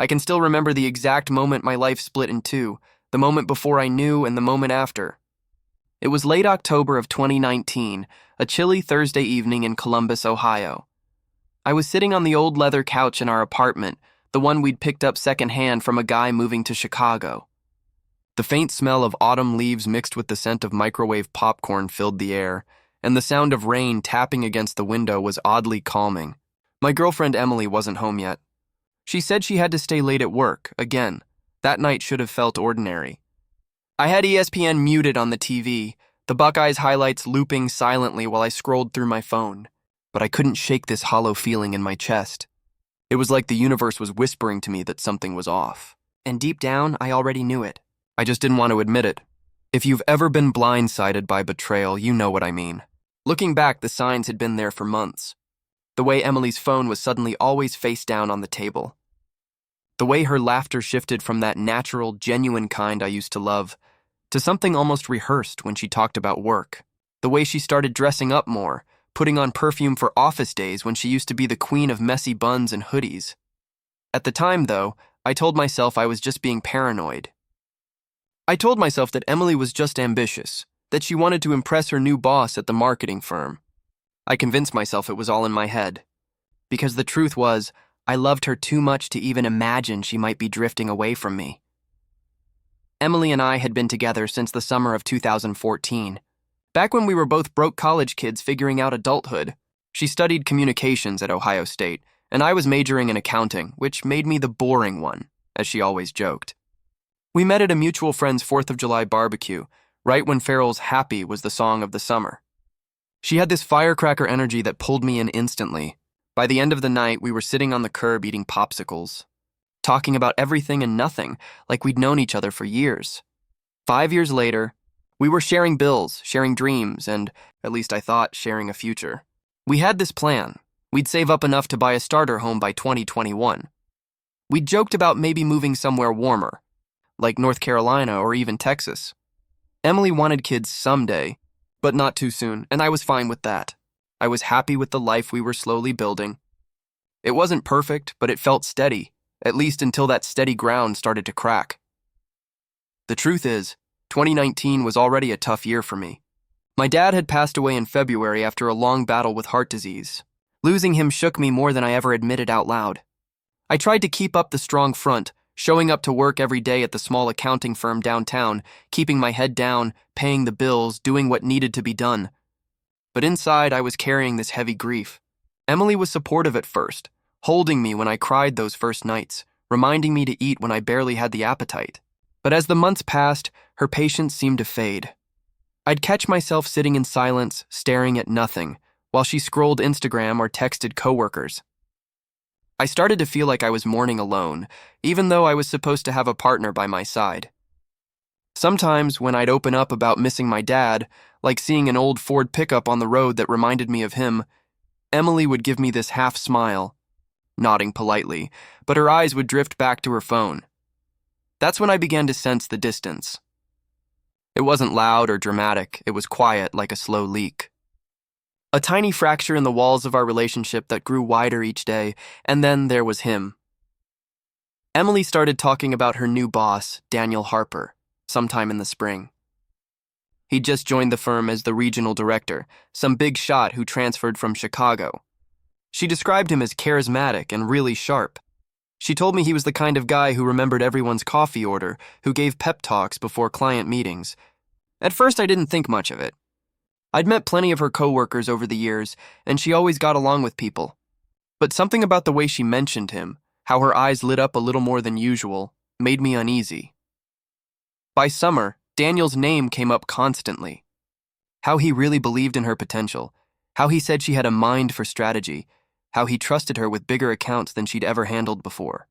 I can still remember the exact moment my life split in two, the moment before I knew and the moment after. It was late October of 2019, a chilly Thursday evening in Columbus, Ohio. I was sitting on the old leather couch in our apartment, the one we'd picked up secondhand from a guy moving to Chicago. The faint smell of autumn leaves mixed with the scent of microwave popcorn filled the air, and the sound of rain tapping against the window was oddly calming. My girlfriend Emily wasn't home yet. She said she had to stay late at work, again. That night should have felt ordinary. I had ESPN muted on the TV, the Buckeyes highlights looping silently while I scrolled through my phone. But I couldn't shake this hollow feeling in my chest. It was like the universe was whispering to me that something was off. And deep down, I already knew it. I just didn't want to admit it. If you've ever been blindsided by betrayal, you know what I mean. Looking back, the signs had been there for months. The way Emily's phone was suddenly always face down on the table. The way her laughter shifted from that natural, genuine kind I used to love to something almost rehearsed when she talked about work. The way she started dressing up more, putting on perfume for office days when she used to be the queen of messy buns and hoodies. At the time, though, I told myself I was just being paranoid. I told myself that Emily was just ambitious, that she wanted to impress her new boss at the marketing firm. I convinced myself it was all in my head. Because the truth was, I loved her too much to even imagine she might be drifting away from me. Emily and I had been together since the summer of 2014. Back when we were both broke college kids figuring out adulthood. She studied communications at Ohio State, and I was majoring in accounting, which made me the boring one, as she always joked. We met at a mutual friend's 4th of July barbecue, right when Farrell's Happy was the song of the summer. She had this firecracker energy that pulled me in instantly. By the end of the night, we were sitting on the curb eating popsicles, talking about everything and nothing, like we'd known each other for years. 5 years later, we were sharing bills, sharing dreams, and, at least I thought, sharing a future. We had this plan. We'd save up enough to buy a starter home by 2021. We'd joked about maybe moving somewhere warmer, like North Carolina or even Texas. Emily wanted kids someday, but not too soon, and I was fine with that. I was happy with the life we were slowly building. It wasn't perfect, but it felt steady, at least until that steady ground started to crack. The truth is, 2019 was already a tough year for me. My dad had passed away in February after a long battle with heart disease. Losing him shook me more than I ever admitted out loud. I tried to keep up the strong front, showing up to work every day at the small accounting firm downtown, keeping my head down, paying the bills, doing what needed to be done. But inside, I was carrying this heavy grief. Emily was supportive at first, holding me when I cried those first nights, reminding me to eat when I barely had the appetite. But as the months passed, her patience seemed to fade. I'd catch myself sitting in silence, staring at nothing, while she scrolled Instagram or texted coworkers. I started to feel like I was mourning alone, even though I was supposed to have a partner by my side. Sometimes, when I'd open up about missing my dad, like seeing an old Ford pickup on the road that reminded me of him, Emily would give me this half smile, nodding politely, but her eyes would drift back to her phone. That's when I began to sense the distance. It wasn't loud or dramatic, it was quiet like a slow leak. A tiny fracture in the walls of our relationship that grew wider each day, and then there was him. Emily started talking about her new boss, Daniel Harper, sometime in the spring. He'd just joined the firm as the regional director, some big shot who transferred from Chicago. She described him as charismatic and really sharp. She told me he was the kind of guy who remembered everyone's coffee order, who gave pep talks before client meetings. At first, I didn't think much of it. I'd met plenty of her coworkers over the years, and she always got along with people. But something about the way she mentioned him, how her eyes lit up a little more than usual, made me uneasy. By summer, Daniel's name came up constantly. How he really believed in her potential, how he said she had a mind for strategy, how he trusted her with bigger accounts than she'd ever handled before.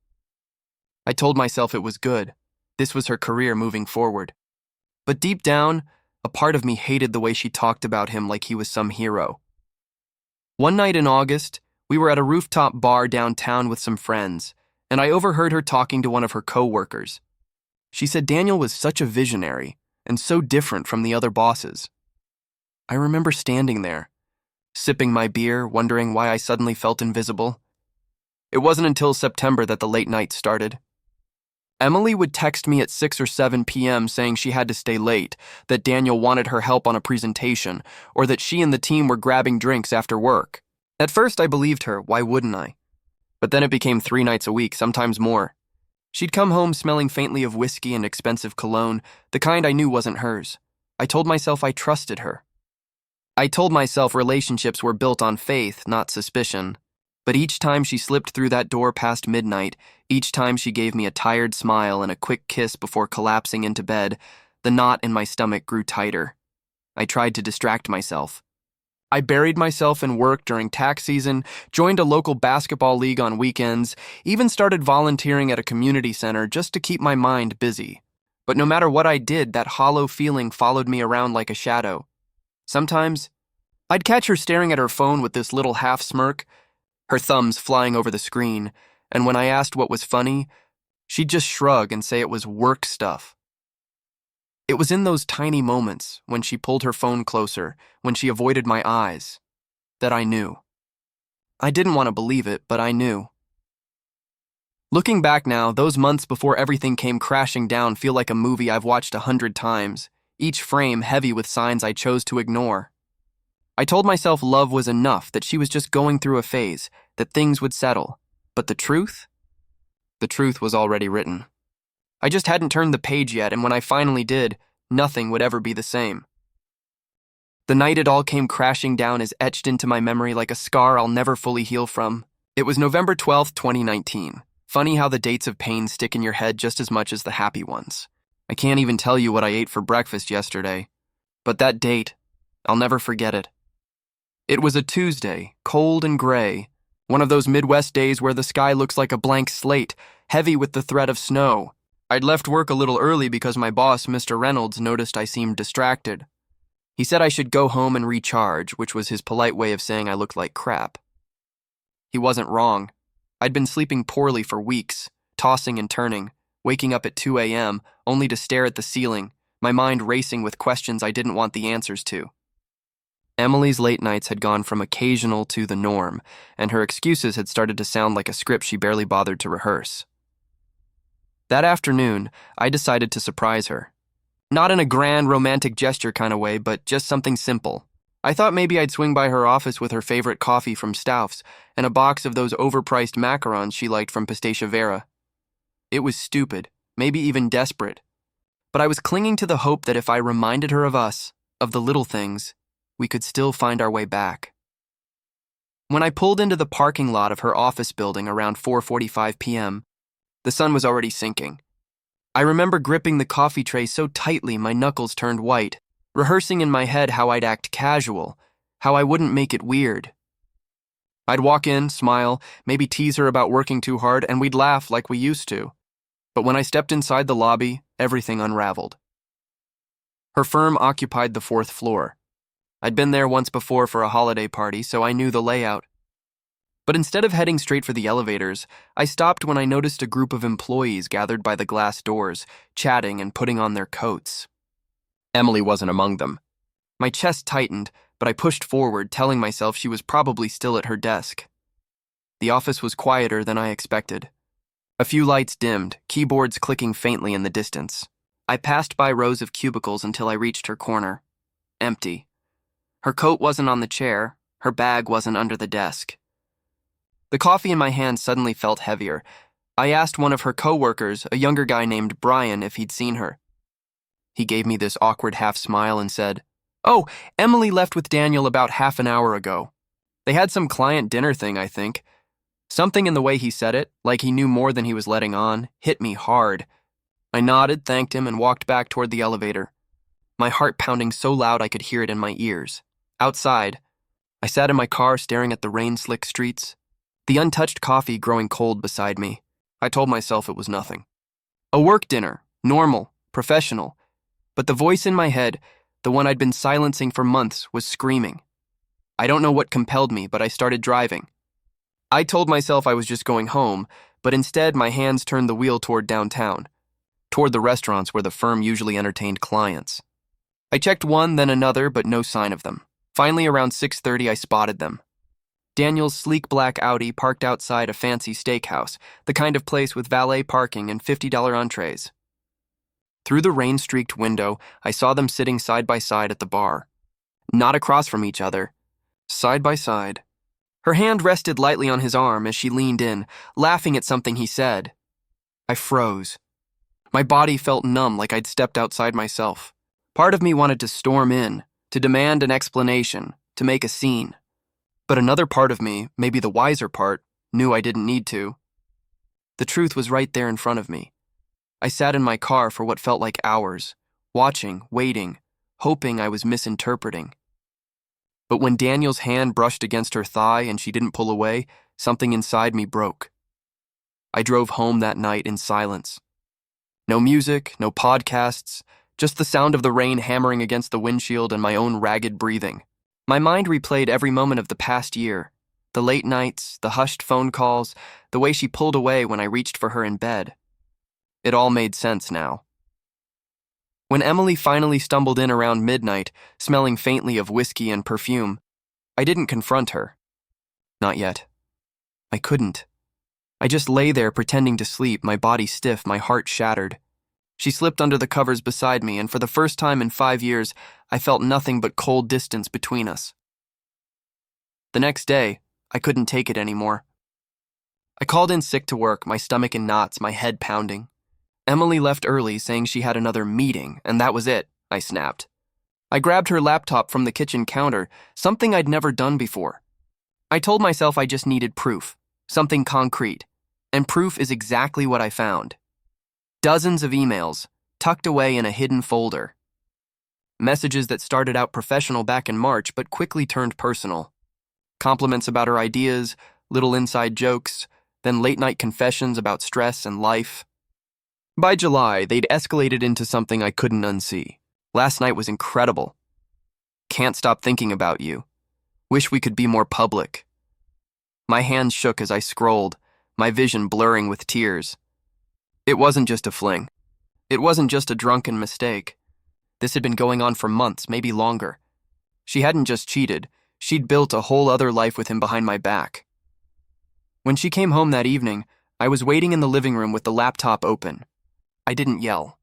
I told myself it was good. This was her career moving forward. But deep down, a part of me hated the way she talked about him like he was some hero. One night in August, we were at a rooftop bar downtown with some friends, and I overheard her talking to one of her co-workers. She said Daniel was such a visionary and so different from the other bosses. I remember standing there, sipping my beer, wondering why I suddenly felt invisible. It wasn't until September that the late nights started. Emily would text me at 6 or 7 p.m. saying she had to stay late, that Daniel wanted her help on a presentation, or that she and the team were grabbing drinks after work. At first, I believed her. Why wouldn't I? But then it became 3 nights a week, sometimes more. She'd come home smelling faintly of whiskey and expensive cologne, the kind I knew wasn't hers. I told myself I trusted her. I told myself relationships were built on faith, not suspicion. But each time she slipped through that door past midnight, each time she gave me a tired smile and a quick kiss before collapsing into bed, the knot in my stomach grew tighter. I tried to distract myself. I buried myself in work during tax season, joined a local basketball league on weekends, even started volunteering at a community center just to keep my mind busy. But no matter what I did, that hollow feeling followed me around like a shadow. Sometimes, I'd catch her staring at her phone with this little half-smirk, her thumbs flying over the screen, and when I asked what was funny, she'd just shrug and say it was work stuff. It was in those tiny moments, when she pulled her phone closer, when she avoided my eyes, that I knew. I didn't want to believe it, but I knew. Looking back now, those months before everything came crashing down feel like a movie I've watched 100 times, each frame heavy with signs I chose to ignore. I told myself love was enough, that she was just going through a phase, that things would settle. But the truth? The truth was already written. I just hadn't turned the page yet, and when I finally did, nothing would ever be the same. The night it all came crashing down is etched into my memory like a scar I'll never fully heal from. It was November 12th, 2019. Funny how the dates of pain stick in your head just as much as the happy ones. I can't even tell you what I ate for breakfast yesterday. But that date, I'll never forget it. It was a Tuesday, cold and gray, one of those Midwest days where the sky looks like a blank slate, heavy with the threat of snow. I'd left work a little early because my boss, Mr. Reynolds, noticed I seemed distracted. He said I should go home and recharge, which was his polite way of saying I looked like crap. He wasn't wrong. I'd been sleeping poorly for weeks, tossing and turning, waking up at 2 a.m., only to stare at the ceiling, my mind racing with questions I didn't want the answers to. Emily's late nights had gone from occasional to the norm, and her excuses had started to sound like a script she barely bothered to rehearse. That afternoon, I decided to surprise her. Not in a grand, romantic gesture kind of way, but just something simple. I thought maybe I'd swing by her office with her favorite coffee from Stouff's and a box of those overpriced macarons she liked from Pistacia Vera. It was stupid, maybe even desperate. But I was clinging to the hope that if I reminded her of us, of the little things, we could still find our way back. When I pulled into the parking lot of her office building around 4:45 p.m., the sun was already sinking. I remember gripping the coffee tray so tightly my knuckles turned white, rehearsing in my head how I'd act casual, how I wouldn't make it weird. I'd walk in, smile, maybe tease her about working too hard, and we'd laugh like we used to. But when I stepped inside the lobby, everything unraveled. Her firm occupied the 4th floor. I'd been there once before for a holiday party, so I knew the layout. But instead of heading straight for the elevators, I stopped when I noticed a group of employees gathered by the glass doors, chatting and putting on their coats. Emily wasn't among them. My chest tightened, but I pushed forward, telling myself she was probably still at her desk. The office was quieter than I expected. A few lights dimmed, keyboards clicking faintly in the distance. I passed by rows of cubicles until I reached her corner. Empty. Her coat wasn't on the chair, her bag wasn't under the desk. The coffee in my hand suddenly felt heavier. I asked one of her co-workers, a younger guy named Brian, if he'd seen her. He gave me this awkward half-smile and said, "Oh, Emily left with Daniel about half an hour ago. They had some client dinner thing, I think." Something in the way he said it, like he knew more than he was letting on, hit me hard. I nodded, thanked him, and walked back toward the elevator, my heart pounding so loud I could hear it in my ears. Outside, I sat in my car staring at the rain-slick streets, the untouched coffee growing cold beside me. I told myself it was nothing. A work dinner, normal, professional, but the voice in my head, the one I'd been silencing for months, was screaming. I don't know what compelled me, but I started driving. I told myself I was just going home, but instead my hands turned the wheel toward downtown, toward the restaurants where the firm usually entertained clients. I checked one, then another, but no sign of them. Finally, around 6:30, I spotted them. Daniel's sleek black Audi parked outside a fancy steakhouse, the kind of place with valet parking and $50 entrees. Through the rain-streaked window, I saw them sitting side by side at the bar. Not across from each other, side by side. Her hand rested lightly on his arm as she leaned in, laughing at something he said. I froze. My body felt numb, like I'd stepped outside myself. Part of me wanted to storm in, to demand an explanation, to make a scene. But another part of me, maybe the wiser part, knew I didn't need to. The truth was right there in front of me. I sat in my car for what felt like hours, watching, waiting, hoping I was misinterpreting. But when Daniel's hand brushed against her thigh and she didn't pull away, something inside me broke. I drove home that night in silence. No music, no podcasts, just the sound of the rain hammering against the windshield and my own ragged breathing. My mind replayed every moment of the past year, the late nights, the hushed phone calls, the way she pulled away when I reached for her in bed. It all made sense now. When Emily finally stumbled in around midnight, smelling faintly of whiskey and perfume, I didn't confront her. Not yet. I couldn't. I just lay there pretending to sleep, my body stiff, my heart shattered. She slipped under the covers beside me, and for the first time in 5 years, I felt nothing but cold distance between us. The next day, I couldn't take it anymore. I called in sick to work, my stomach in knots, my head pounding. Emily left early, saying she had another meeting, and that was it, I snapped. I grabbed her laptop from the kitchen counter, something I'd never done before. I told myself I just needed proof, something concrete, and proof is exactly what I found. Dozens of emails, tucked away in a hidden folder. Messages that started out professional back in March but quickly turned personal. Compliments about her ideas, little inside jokes, then late-night confessions about stress and life. By July, they'd escalated into something I couldn't unsee. Last night was incredible. Can't stop thinking about you. Wish we could be more public. My hands shook as I scrolled, my vision blurring with tears. It wasn't just a fling. It wasn't just a drunken mistake. This had been going on for months, maybe longer. She hadn't just cheated, she'd built a whole other life with him behind my back. When she came home that evening, I was waiting in the living room with the laptop open. I didn't yell.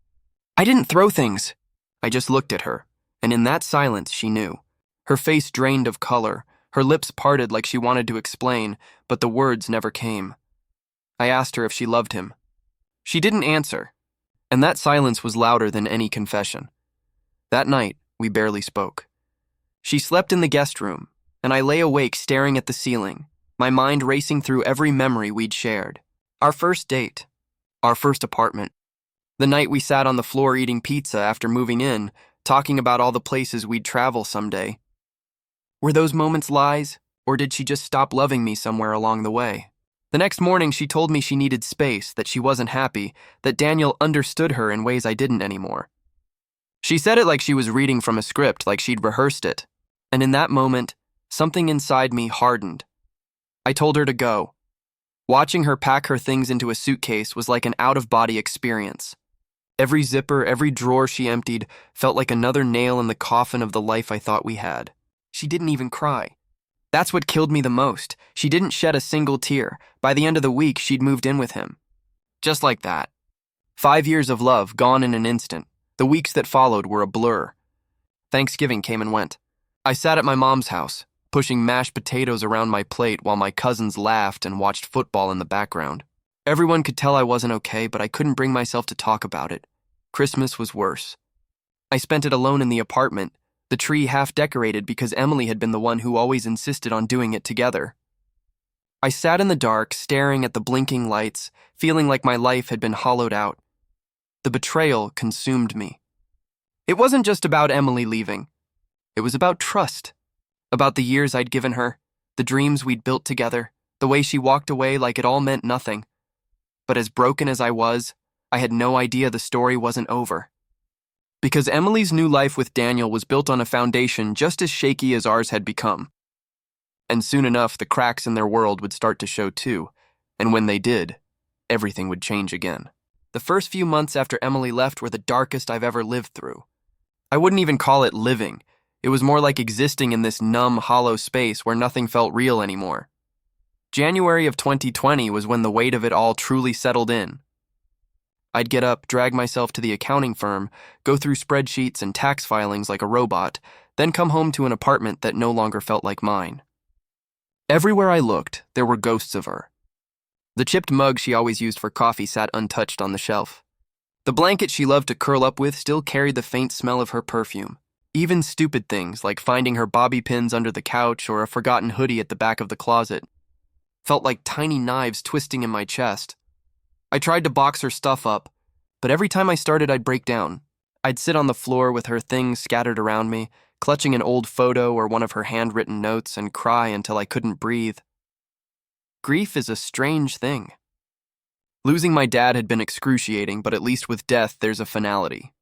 I didn't throw things. I just looked at her, and in that silence she knew. Her face drained of color, her lips parted like she wanted to explain, but the words never came. I asked her if she loved him. She didn't answer, and that silence was louder than any confession. That night, we barely spoke. She slept in the guest room, and I lay awake staring at the ceiling, my mind racing through every memory we'd shared. Our first date, our first apartment, the night we sat on the floor eating pizza after moving in, talking about all the places we'd travel someday. Were those moments lies, or did she just stop loving me somewhere along the way? The next morning, she told me she needed space, that she wasn't happy, that Daniel understood her in ways I didn't anymore. She said it like she was reading from a script, like she'd rehearsed it. And in that moment, something inside me hardened. I told her to go. Watching her pack her things into a suitcase was like an out-of-body experience. Every zipper, every drawer she emptied felt like another nail in the coffin of the life I thought we had. She didn't even cry. That's what killed me the most. She didn't shed a single tear. By the end of the week, she'd moved in with him. Just like that. 5 years of love gone in an instant. The weeks that followed were a blur. Thanksgiving came and went. I sat at my mom's house, pushing mashed potatoes around my plate while my cousins laughed and watched football in the background. Everyone could tell I wasn't okay, but I couldn't bring myself to talk about it. Christmas was worse. I spent it alone in the apartment, the tree half decorated because Emily had been the one who always insisted on doing it together. I sat in the dark, staring at the blinking lights, feeling like my life had been hollowed out. The betrayal consumed me. It wasn't just about Emily leaving. It was about trust, about the years I'd given her, the dreams we'd built together, the way she walked away like it all meant nothing. But as broken as I was, I had no idea the story wasn't over. Because Emily's new life with Daniel was built on a foundation just as shaky as ours had become. And soon enough, the cracks in their world would start to show too, and when they did, everything would change again. The first few months after Emily left were the darkest I've ever lived through. I wouldn't even call it living. It was more like existing in this numb, hollow space where nothing felt real anymore. January of 2020 was when the weight of it all truly settled in. I'd get up, drag myself to the accounting firm, go through spreadsheets and tax filings like a robot, then come home to an apartment that no longer felt like mine. Everywhere I looked, there were ghosts of her. The chipped mug she always used for coffee sat untouched on the shelf. The blanket she loved to curl up with still carried the faint smell of her perfume. Even stupid things like finding her bobby pins under the couch or a forgotten hoodie at the back of the closet felt like tiny knives twisting in my chest. I tried to box her stuff up, but every time I started, I'd break down. I'd sit on the floor with her things scattered around me, clutching an old photo or one of her handwritten notes, and cry until I couldn't breathe. Grief is a strange thing. Losing my dad had been excruciating, but at least with death, there's a finality.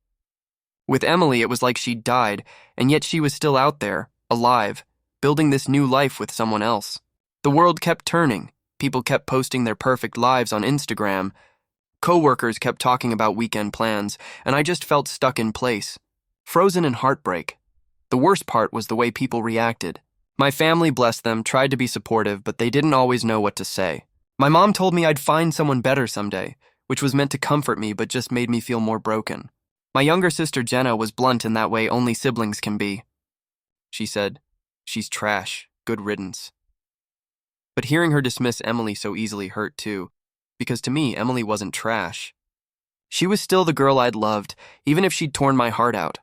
With Emily, it was like she'd died, and yet she was still out there, alive, building this new life with someone else. The world kept turning. People kept posting their perfect lives on Instagram. Coworkers kept talking about weekend plans, and I just felt stuck in place, frozen in heartbreak. The worst part was the way people reacted. My family, bless them, tried to be supportive, but they didn't always know what to say. My mom told me I'd find someone better someday, which was meant to comfort me but just made me feel more broken. My younger sister Jenna was blunt in that way only siblings can be. She said, "She's trash, good riddance." But hearing her dismiss Emily so easily hurt too, because to me, Emily wasn't trash. She was still the girl I'd loved, even if she'd torn my heart out.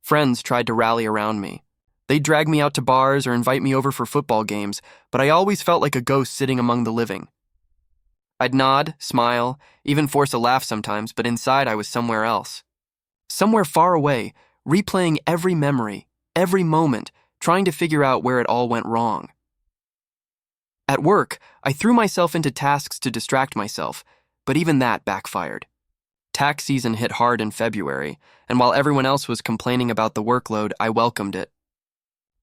Friends tried to rally around me. They'd drag me out to bars or invite me over for football games, but I always felt like a ghost sitting among the living. I'd nod, smile, even force a laugh sometimes, but inside I was somewhere else. Somewhere far away, replaying every memory, every moment, trying to figure out where it all went wrong. At work, I threw myself into tasks to distract myself, but even that backfired. Tax season hit hard in February, and while everyone else was complaining about the workload, I welcomed it.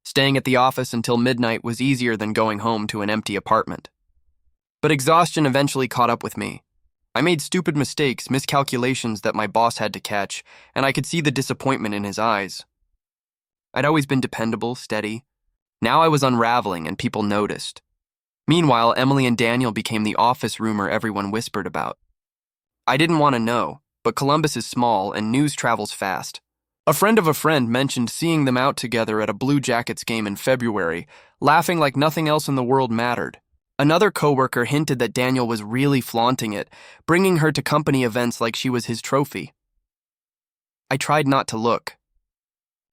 Staying at the office until midnight was easier than going home to an empty apartment. But exhaustion eventually caught up with me. I made stupid mistakes, miscalculations that my boss had to catch, and I could see the disappointment in his eyes. I'd always been dependable, steady. Now I was unraveling, and people noticed. Meanwhile, Emily and Daniel became the office rumor everyone whispered about. I didn't want to know, but Columbus is small and news travels fast. A friend of a friend mentioned seeing them out together at a Blue Jackets game in February, laughing like nothing else in the world mattered. Another coworker hinted that Daniel was really flaunting it, bringing her to company events like she was his trophy. I tried not to look.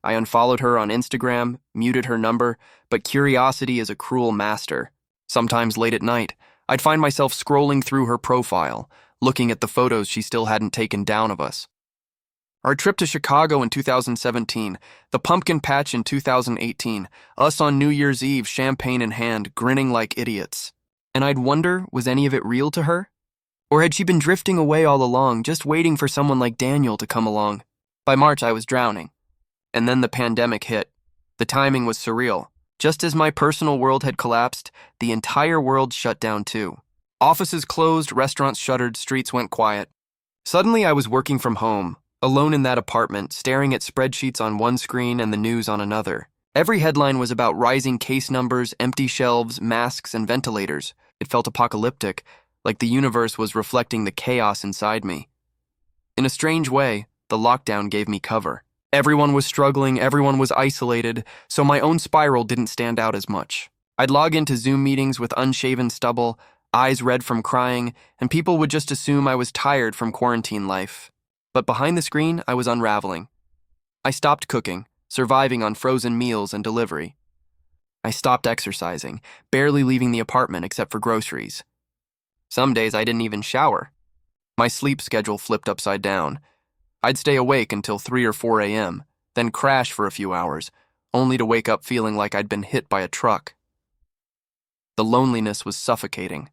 I unfollowed her on Instagram, muted her number, but curiosity is a cruel master. Sometimes late at night, I'd find myself scrolling through her profile, looking at the photos she still hadn't taken down of us. Our trip to Chicago in 2017, the pumpkin patch in 2018, us on New Year's Eve, champagne in hand, grinning like idiots. And I'd wonder, was any of it real to her? Or had she been drifting away all along, just waiting for someone like Daniel to come along? By March, I was drowning. And then the pandemic hit. The timing was surreal. Just as my personal world had collapsed, the entire world shut down too. Offices closed, restaurants shuttered, streets went quiet. Suddenly I was working from home, alone in that apartment, staring at spreadsheets on one screen and the news on another. Every headline was about rising case numbers, empty shelves, masks, and ventilators. It felt apocalyptic, like the universe was reflecting the chaos inside me. In a strange way, the lockdown gave me cover. Everyone was struggling, everyone was isolated, so my own spiral didn't stand out as much. I'd log into Zoom meetings with unshaven stubble, eyes red from crying, and people would just assume I was tired from quarantine life. But behind the screen, I was unraveling. I stopped cooking, surviving on frozen meals and delivery. I stopped exercising, barely leaving the apartment except for groceries. Some days I didn't even shower. My sleep schedule flipped upside down. I'd stay awake until 3 or 4 a.m., then crash for a few hours, only to wake up feeling like I'd been hit by a truck. The loneliness was suffocating.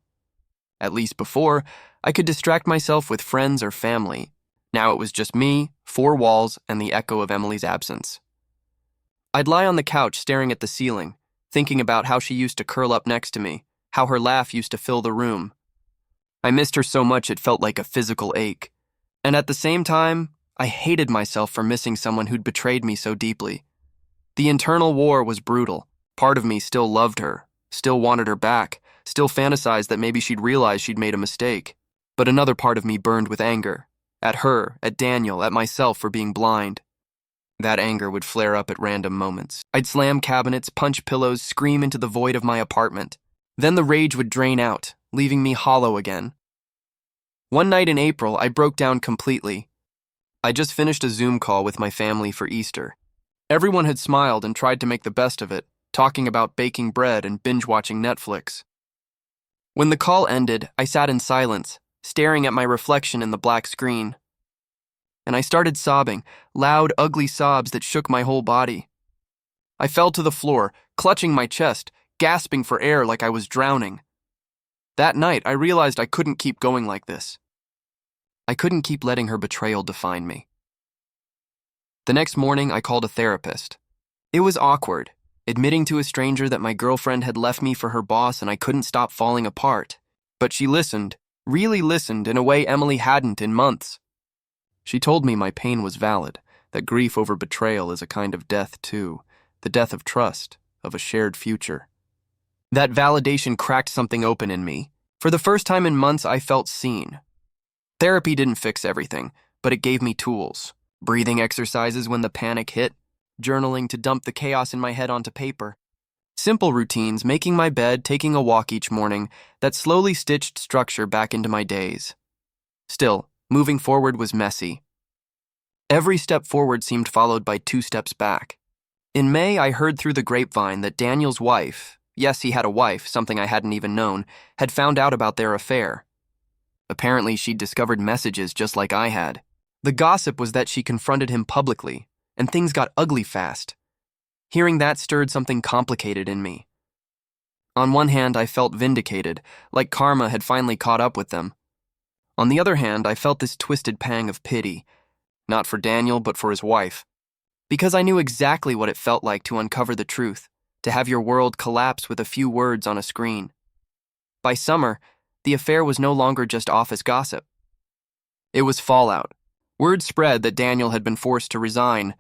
At least before, I could distract myself with friends or family. Now it was just me, 4 walls, and the echo of Emily's absence. I'd lie on the couch staring at the ceiling, thinking about how she used to curl up next to me, how her laugh used to fill the room. I missed her so much it felt like a physical ache. And at the same time, I hated myself for missing someone who'd betrayed me so deeply. The internal war was brutal. Part of me still loved her, still wanted her back, still fantasized that maybe she'd realize she'd made a mistake. But another part of me burned with anger. At her, at Daniel, at myself for being blind. That anger would flare up at random moments. I'd slam cabinets, punch pillows, scream into the void of my apartment. Then the rage would drain out, leaving me hollow again. One night in April, I broke down completely. I just finished a Zoom call with my family for Easter. Everyone had smiled and tried to make the best of it, talking about baking bread and binge-watching Netflix. When the call ended, I sat in silence, staring at my reflection in the black screen. And I started sobbing, loud, ugly sobs that shook my whole body. I fell to the floor, clutching my chest, gasping for air like I was drowning. That night, I realized I couldn't keep going like this. I couldn't keep letting her betrayal define me. The next morning, I called a therapist. It was awkward, admitting to a stranger that my girlfriend had left me for her boss and I couldn't stop falling apart. But she listened, really listened in a way Emily hadn't in months. She told me my pain was valid, that grief over betrayal is a kind of death too, the death of trust, of a shared future. That validation cracked something open in me. For the first time in months, I felt seen. Therapy didn't fix everything, but it gave me tools. Breathing exercises when the panic hit, journaling to dump the chaos in my head onto paper. Simple routines, making my bed, taking a walk each morning, that slowly stitched structure back into my days. Still, moving forward was messy. Every step forward seemed followed by 2 steps back. In May, I heard through the grapevine that Daniel's wife, yes, he had a wife, something I hadn't even known, had found out about their affair. Apparently, she'd discovered messages just like I had. The gossip was that she confronted him publicly, and things got ugly fast. Hearing that stirred something complicated in me. On one hand, I felt vindicated, like karma had finally caught up with them. On the other hand, I felt this twisted pang of pity, not for Daniel, but for his wife. Because I knew exactly what it felt like to uncover the truth, to have your world collapse with a few words on a screen. By summer, the affair was no longer just office gossip. It was fallout. Word spread that Daniel had been forced to resign.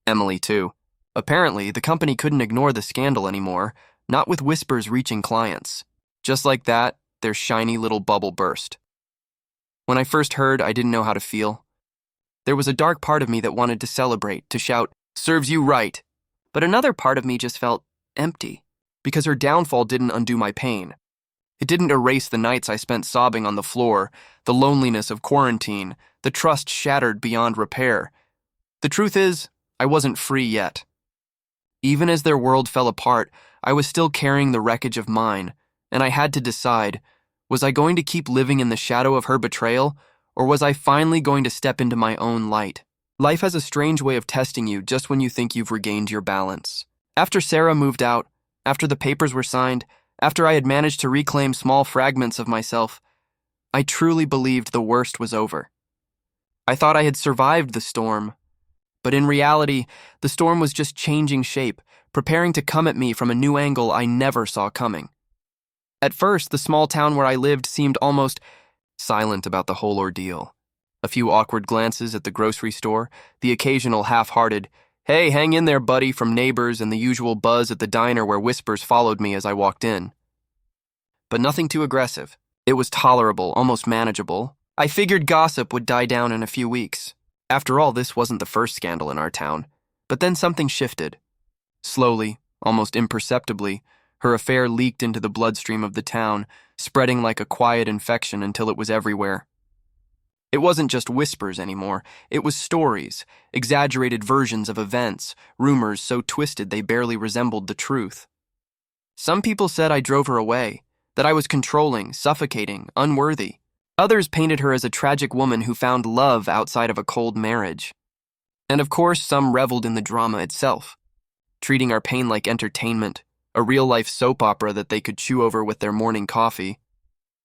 Emily, too. Apparently, the company couldn't ignore the scandal anymore, not with whispers reaching clients. Just like that, their shiny little bubble burst. When I first heard, I didn't know how to feel. There was a dark part of me that wanted to celebrate, to shout, "Serves you right." But another part of me just felt empty, because her downfall didn't undo my pain. It didn't erase the nights I spent sobbing on the floor, the loneliness of quarantine, the trust shattered beyond repair. The truth is, I wasn't free yet. Even as their world fell apart, I was still carrying the wreckage of mine, and I had to decide, was I going to keep living in the shadow of her betrayal, or was I finally going to step into my own light? Life has a strange way of testing you just when you think you've regained your balance. After Sarah moved out, after the papers were signed, after I had managed to reclaim small fragments of myself, I truly believed the worst was over. I thought I had survived the storm, but in reality, the storm was just changing shape, preparing to come at me from a new angle I never saw coming. At first, the small town where I lived seemed almost silent about the whole ordeal. A few awkward glances at the grocery store, the occasional half-hearted, "Hey, hang in there, buddy," from neighbors, and the usual buzz at the diner where whispers followed me as I walked in. But nothing too aggressive. It was tolerable, almost manageable. I figured gossip would die down in a few weeks. After all, this wasn't the first scandal in our town. But then something shifted. Slowly, almost imperceptibly, her affair leaked into the bloodstream of the town, spreading like a quiet infection until it was everywhere. It wasn't just whispers anymore. It was stories, exaggerated versions of events, rumors so twisted they barely resembled the truth. Some people said I drove her away, that I was controlling, suffocating, unworthy. Others painted her as a tragic woman who found love outside of a cold marriage. And of course, some reveled in the drama itself, treating our pain like entertainment, a real-life soap opera that they could chew over with their morning coffee.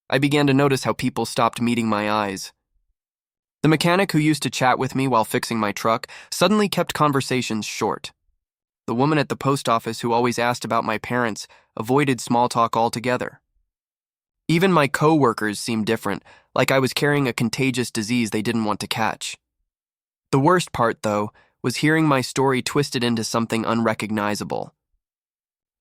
I began to notice how people stopped meeting my eyes. The mechanic who used to chat with me while fixing my truck suddenly kept conversations short. The woman at the post office who always asked about my parents avoided small talk altogether. Even my co-workers seemed different, like I was carrying a contagious disease they didn't want to catch. The worst part, though, was hearing my story twisted into something unrecognizable.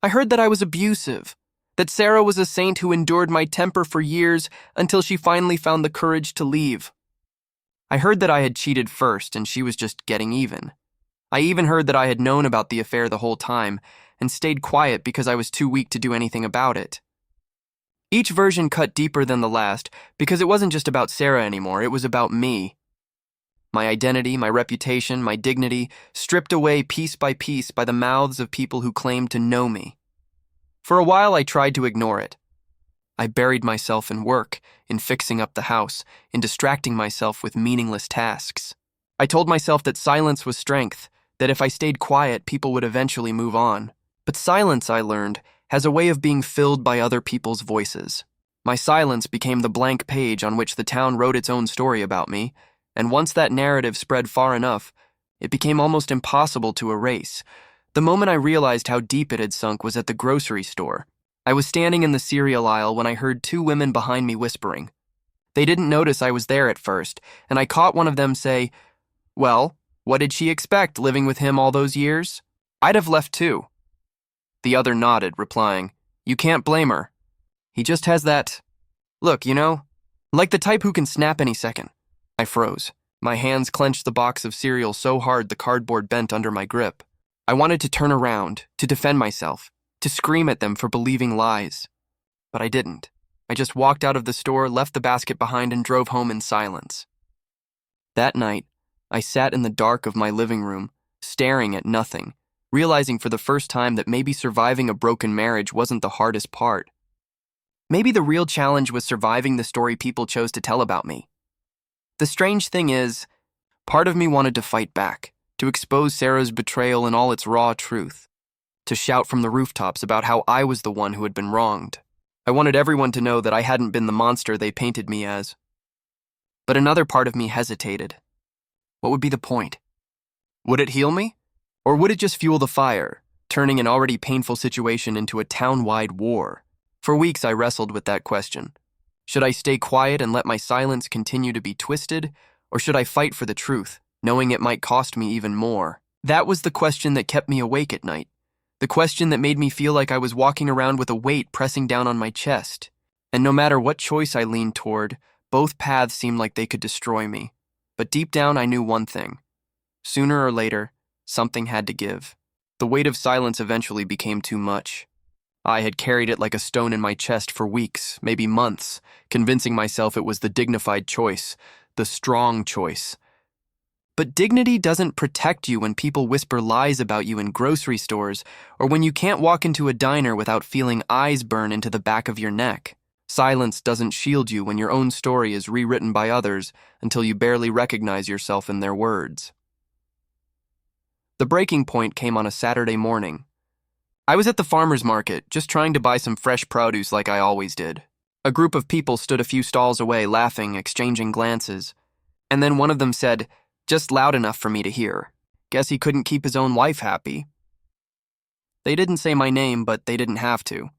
I heard that I was abusive, that Sarah was a saint who endured my temper for years until she finally found the courage to leave. I heard that I had cheated first and she was just getting even. I even heard that I had known about the affair the whole time and stayed quiet because I was too weak to do anything about it. Each version cut deeper than the last because it wasn't just about Sarah anymore, it was about me. My identity, my reputation, my dignity, stripped away piece by the mouths of people who claimed to know me. For a while, I tried to ignore it. I buried myself in work, in fixing up the house, in distracting myself with meaningless tasks. I told myself that silence was strength, that if I stayed quiet, people would eventually move on. But silence, I learned, has a way of being filled by other people's voices. My silence became the blank page on which the town wrote its own story about me, and once that narrative spread far enough, it became almost impossible to erase. The moment I realized how deep it had sunk was at the grocery store. I was standing in the cereal aisle when I heard two women behind me whispering. They didn't notice I was there at first, and I caught one of them say, "Well, what did she expect, living with him all those years? I'd have left too." The other nodded, replying, "You can't blame her. He just has that look, like the type who can snap any second." I froze. My hands clenched the box of cereal so hard the cardboard bent under my grip. I wanted to turn around, to defend myself, to scream at them for believing lies. But I didn't. I just walked out of the store, left the basket behind, and drove home in silence. That night, I sat in the dark of my living room, staring at nothing, realizing for the first time that maybe surviving a broken marriage wasn't the hardest part. Maybe the real challenge was surviving the story people chose to tell about me. The strange thing is, part of me wanted to fight back, to expose Sarah's betrayal in all its raw truth, to shout from the rooftops about how I was the one who had been wronged. I wanted everyone to know that I hadn't been the monster they painted me as. But another part of me hesitated. What would be the point? Would it heal me? Or would it just fuel the fire, turning an already painful situation into a town-wide war? For weeks I wrestled with that question. Should I stay quiet and let my silence continue to be twisted, or should I fight for the truth, knowing it might cost me even more? That was the question that kept me awake at night, the question that made me feel like I was walking around with a weight pressing down on my chest. And no matter what choice I leaned toward, both paths seemed like they could destroy me. But deep down I knew one thing. Sooner or later, something had to give. The weight of silence eventually became too much. I had carried it like a stone in my chest for weeks, maybe months, convincing myself it was the dignified choice, the strong choice. But dignity doesn't protect you when people whisper lies about you in grocery stores, or when you can't walk into a diner without feeling eyes burn into the back of your neck. Silence doesn't shield you when your own story is rewritten by others until you barely recognize yourself in their words. The breaking point came on a Saturday morning. I was at the farmer's market, just trying to buy some fresh produce like I always did. A group of people stood a few stalls away, laughing, exchanging glances. And then one of them said, just loud enough for me to hear. Guess he couldn't keep his own wife happy. They didn't say my name, but they didn't have to.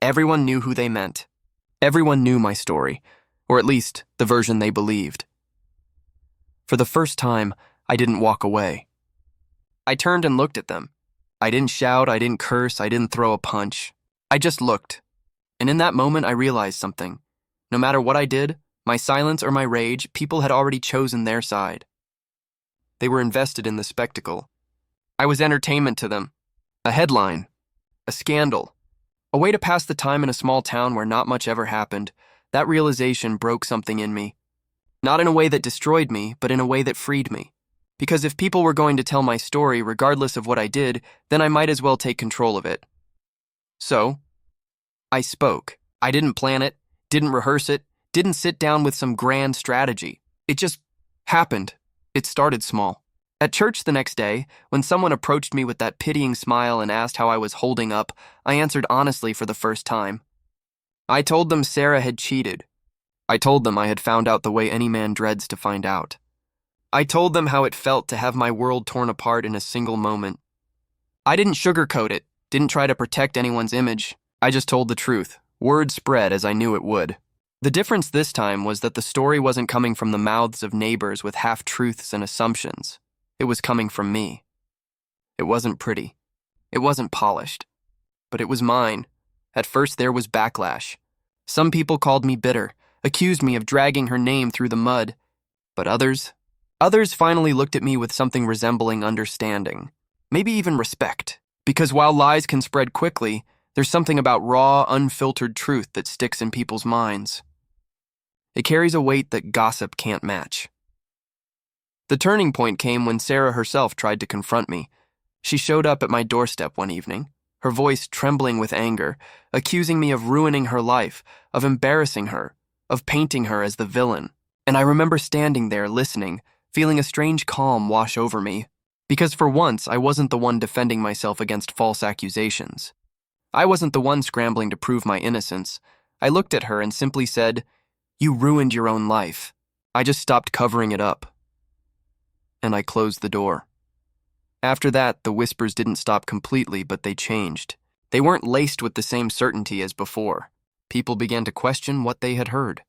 Everyone knew who they meant. Everyone knew my story, or at least the version they believed. For the first time, I didn't walk away. I turned and looked at them. I didn't shout, I didn't curse, I didn't throw a punch. I just looked. And in that moment, I realized something. No matter what I did, my silence or my rage, people had already chosen their side. They were invested in the spectacle. I was entertainment to them. A headline. A scandal. A way to pass the time in a small town where not much ever happened. That realization broke something in me. Not in a way that destroyed me, but in a way that freed me. Because if people were going to tell my story regardless of what I did, then I might as well take control of it. So, I spoke. I didn't plan it, didn't rehearse it, didn't sit down with some grand strategy. It just happened. It started small. At church the next day, when someone approached me with that pitying smile and asked how I was holding up, I answered honestly for the first time. I told them Sarah had cheated. I told them I had found out the way any man dreads to find out. I told them how it felt to have my world torn apart in a single moment. I didn't sugarcoat it, didn't try to protect anyone's image. I just told the truth. Word spread as I knew it would. The difference this time was that the story wasn't coming from the mouths of neighbors with half-truths and assumptions. It was coming from me. It wasn't pretty. It wasn't polished. But it was mine. At first, there was backlash. Some people called me bitter, accused me of dragging her name through the mud. But others finally looked at me with something resembling understanding, maybe even respect. Because while lies can spread quickly, there's something about raw, unfiltered truth that sticks in people's minds. It carries a weight that gossip can't match. The turning point came when Sarah herself tried to confront me. She showed up at my doorstep one evening, her voice trembling with anger, accusing me of ruining her life, of embarrassing her, of painting her as the villain. And I remember standing there listening, feeling a strange calm wash over me. Because for once, I wasn't the one defending myself against false accusations. I wasn't the one scrambling to prove my innocence. I looked at her and simply said, "You ruined your own life." I just stopped covering it up. And I closed the door. After that, the whispers didn't stop completely, but they changed. They weren't laced with the same certainty as before. People began to question what they had heard.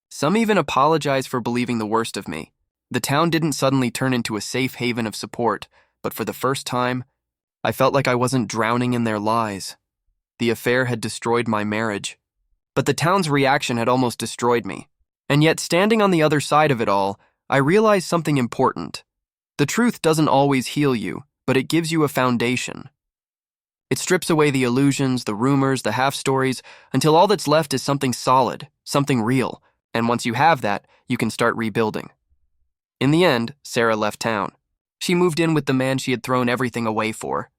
Some even apologized for believing the worst of me. The town didn't suddenly turn into a safe haven of support, but for the first time, I felt like I wasn't drowning in their lies. The affair had destroyed my marriage, but the town's reaction had almost destroyed me. And yet, standing on the other side of it all, I realized something important. The truth doesn't always heal you, but it gives you a foundation. It strips away the illusions, the rumors, the half-stories, until all that's left is something solid, something real. And once you have that, you can start rebuilding. In the end, Sarah left town. She moved in with the man she had thrown everything away for.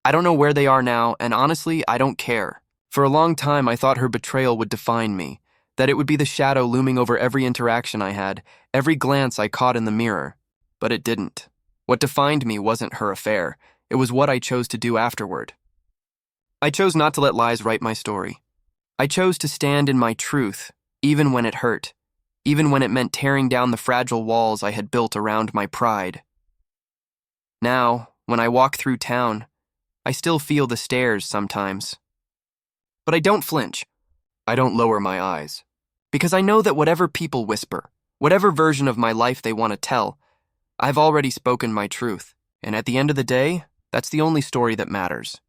I don't know where they are now, and honestly, I don't care. For a long time, I thought her betrayal would define me, that it would be the shadow looming over every interaction I had, every glance I caught in the mirror. But it didn't. What defined me wasn't her affair. It was what I chose to do afterward. I chose not to let lies write my story. I chose to stand in my truth, even when it hurt, even when it meant tearing down the fragile walls I had built around my pride. Now, when I walk through town, I still feel the stares sometimes. But I don't flinch. I don't lower my eyes. Because I know that whatever people whisper, whatever version of my life they want to tell, I've already spoken my truth. And at the end of the day, that's the only story that matters.